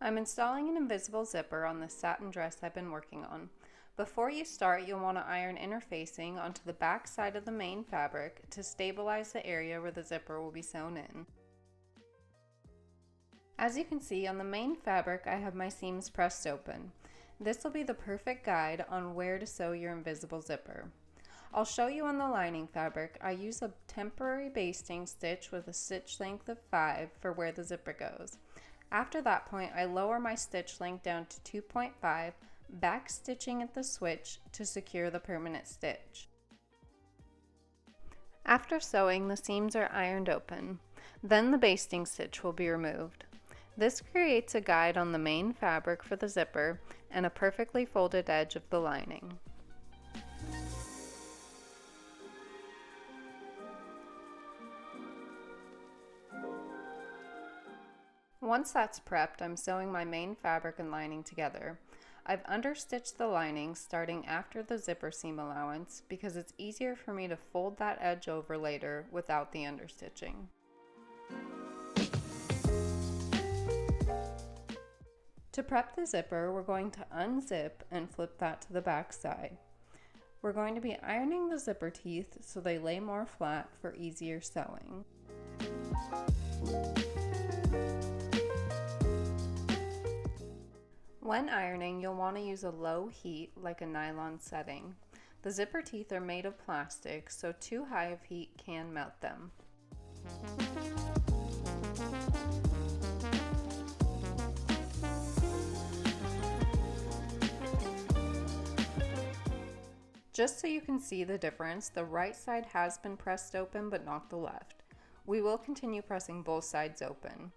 I'm installing an invisible zipper on the satin dress I've been working on. Before you start, you'll want to iron interfacing onto the back side of the main fabric to stabilize the area where the zipper will be sewn in. As you can see on the main fabric, I have my seams pressed open. This will be the perfect guide on where to sew your invisible zipper. I'll show you on the lining fabric. I use a temporary basting stitch with a stitch length of 5 for where the zipper goes. After that point, I lower my stitch length down to 2.5, back stitching at the switch to secure the permanent stitch. After sewing, the seams are ironed open. Then the basting stitch will be removed. This creates a guide on the main fabric for the zipper and a perfectly folded edge of the lining. Once that's prepped, I'm sewing my main fabric and lining together. I've understitched the lining starting after the zipper seam allowance because it's easier for me to fold that edge over later without the understitching. To prep the zipper, we're going to unzip and flip that to the back side. We're going to be ironing the zipper teeth so they lay more flat for easier sewing. When ironing, you'll want to use a low heat like a nylon setting. The zipper teeth are made of plastic, so too high of heat can melt them. Just so you can see the difference, the right side has been pressed open but not the left. We will continue pressing both sides open.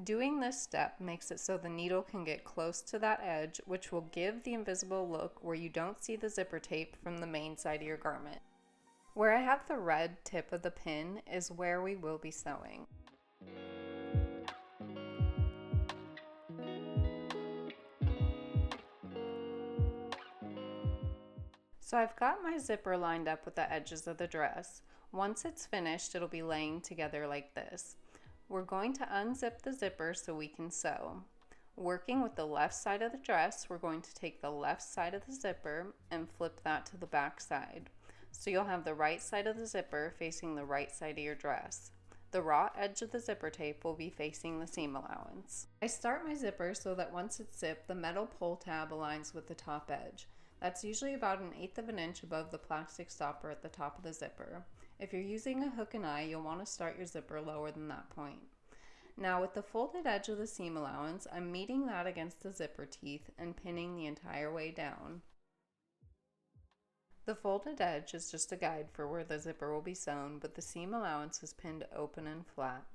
Doing this step makes it so the needle can get close to that edge, which will give the invisible look where you don't see the zipper tape from the main side of your garment. Where I have the red tip of the pin is where we will be sewing. So I've got my zipper lined up with the edges of the dress. Once it's finished, it'll be laying together like this. We're going to unzip the zipper so we can sew. Working with the left side of the dress, we're going to take the left side of the zipper and flip that to the back side. So you'll have the right side of the zipper facing the right side of your dress. The raw edge of the zipper tape will be facing the seam allowance. I start my zipper so that once it's zipped, the metal pull tab aligns with the top edge. That's usually about 1/8 of an inch above the plastic stopper at the top of the zipper. If you're using a hook and eye, you'll want to start your zipper lower than that point. Now with the folded edge of the seam allowance, I'm meeting that against the zipper teeth and pinning the entire way down. The folded edge is just a guide for where the zipper will be sewn, but the seam allowance is pinned open and flat.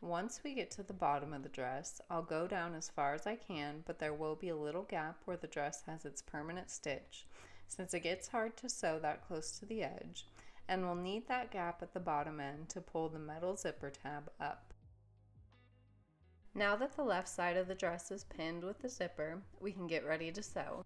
Once we get to the bottom of the dress, I'll go down as far as I can, but there will be a little gap where the dress has its permanent stitch, since it gets hard to sew that close to the edge, and we'll need that gap at the bottom end to pull the metal zipper tab up. Now that the left side of the dress is pinned with the zipper, we can get ready to sew.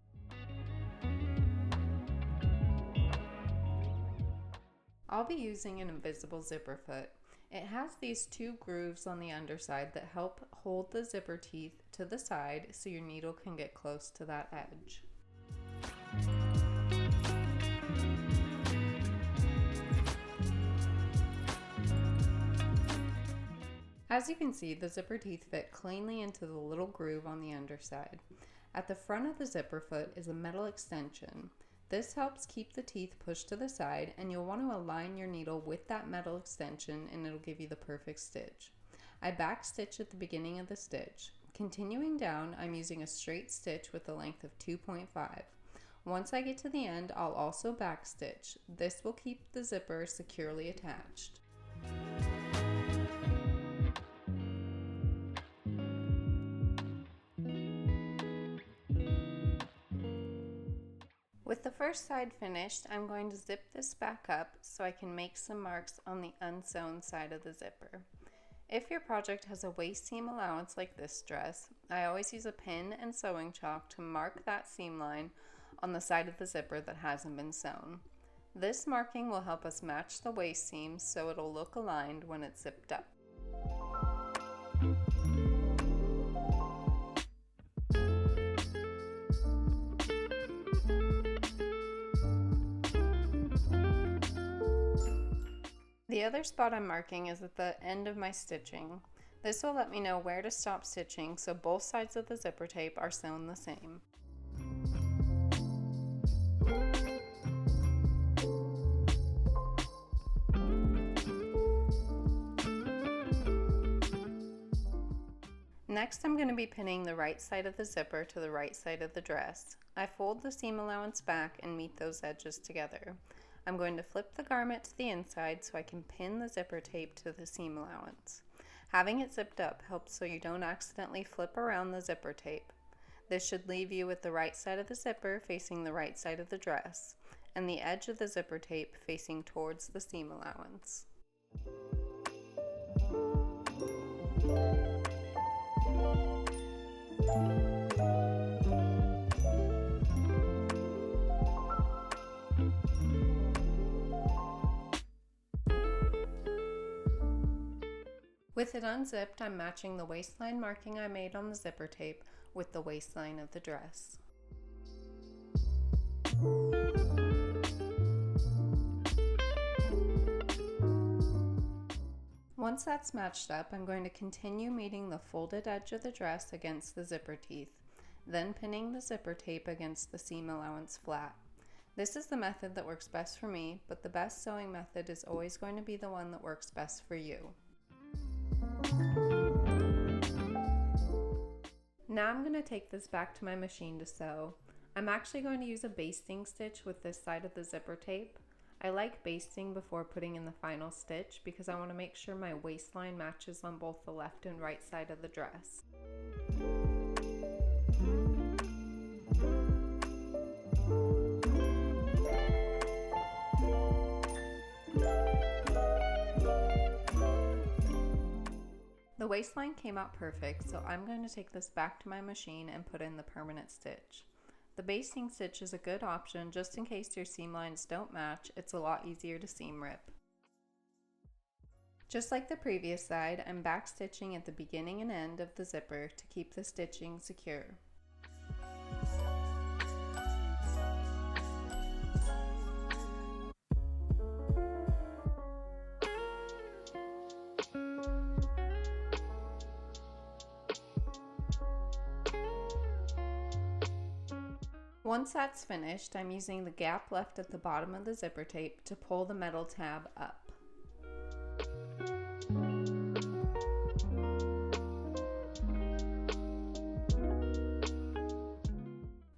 I'll be using an invisible zipper foot. It has these 2 grooves on the underside that help hold the zipper teeth to the side so your needle can get close to that edge. As you can see, the zipper teeth fit cleanly into the little groove on the underside. At the front of the zipper foot is a metal extension. This helps keep the teeth pushed to the side, and you'll want to align your needle with that metal extension and it'll give you the perfect stitch. I back stitch at the beginning of the stitch. Continuing down, I'm using a straight stitch with a length of 2.5. Once I get to the end, I'll also back stitch. This will keep the zipper securely attached. With the first side finished, I'm going to zip this back up so I can make some marks on the unsewn side of the zipper. If your project has a waist seam allowance like this dress, I always use a pin and sewing chalk to mark that seam line on the side of the zipper that hasn't been sewn. This marking will help us match the waist seams so it'll look aligned when it's zipped up. The other spot I'm marking is at the end of my stitching. This will let me know where to stop stitching so both sides of the zipper tape are sewn the same. Next, I'm going to be pinning the right side of the zipper to the right side of the dress. I fold the seam allowance back and meet those edges together. I'm going to flip the garment to the inside so I can pin the zipper tape to the seam allowance. Having it zipped up helps so you don't accidentally flip around the zipper tape. This should leave you with the right side of the zipper facing the right side of the dress, and the edge of the zipper tape facing towards the seam allowance. With it unzipped, I'm matching the waistline marking I made on the zipper tape with the waistline of the dress. Once that's matched up, I'm going to continue meeting the folded edge of the dress against the zipper teeth, then pinning the zipper tape against the seam allowance flat. This is the method that works best for me, but the best sewing method is always going to be the one that works best for you. Now I'm going to take this back to my machine to sew. I'm actually going to use a basting stitch with this side of the zipper tape. I like basting before putting in the final stitch because I want to make sure my waistline matches on both the left and right side of the dress. The waistline came out perfect, so I'm going to take this back to my machine and put in the permanent stitch. The basting stitch is a good option just in case your seam lines don't match. It's a lot easier to seam rip. Just like the previous side, I'm back stitching at the beginning and end of the zipper to keep the stitching secure. Once that's finished, I'm using the gap left at the bottom of the zipper tape to pull the metal tab up.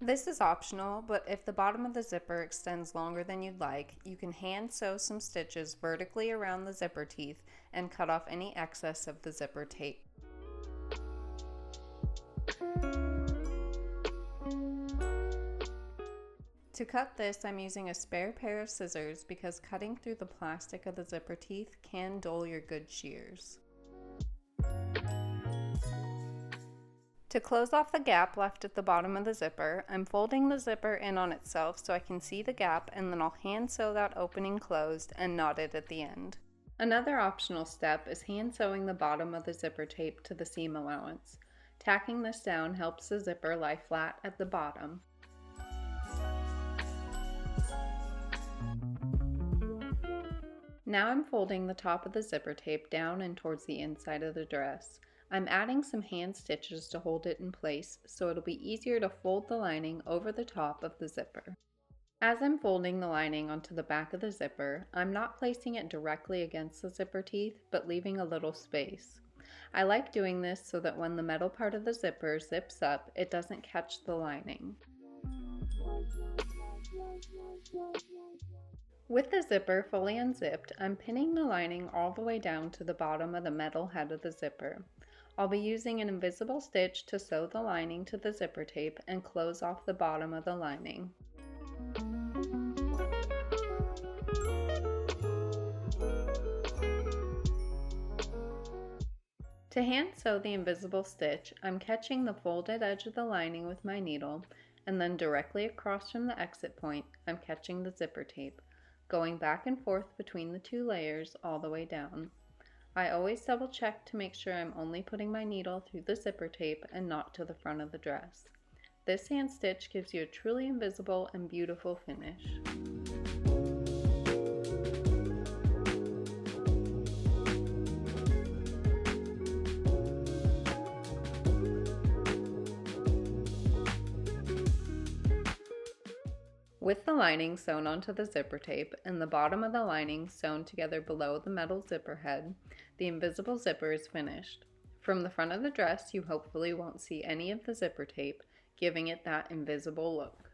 This is optional, but if the bottom of the zipper extends longer than you'd like, you can hand sew some stitches vertically around the zipper teeth and cut off any excess of the zipper tape. To cut this, I'm using a spare pair of scissors because cutting through the plastic of the zipper teeth can dull your good shears. To close off the gap left at the bottom of the zipper, I'm folding the zipper in on itself so I can see the gap, and then I'll hand sew that opening closed and knot it at the end. Another optional step is hand sewing the bottom of the zipper tape to the seam allowance. Tacking this down helps the zipper lie flat at the bottom. Now I'm folding the top of the zipper tape down and towards the inside of the dress. I'm adding some hand stitches to hold it in place so it'll be easier to fold the lining over the top of the zipper. As I'm folding the lining onto the back of the zipper, I'm not placing it directly against the zipper teeth, but leaving a little space. I like doing this so that when the metal part of the zipper zips up, it doesn't catch the lining. With the zipper fully unzipped, I'm pinning the lining all the way down to the bottom of the metal head of the zipper. I'll be using an invisible stitch to sew the lining to the zipper tape and close off the bottom of the lining. To hand sew the invisible stitch, I'm catching the folded edge of the lining with my needle, and then directly across from the exit point, I'm catching the zipper tape, going back and forth between the two layers all the way down. I always double check to make sure I'm only putting my needle through the zipper tape and not to the front of the dress. This hand stitch gives you a truly invisible and beautiful finish. With the lining sewn onto the zipper tape and the bottom of the lining sewn together below the metal zipper head, the invisible zipper is finished. From the front of the dress, you hopefully won't see any of the zipper tape, giving it that invisible look.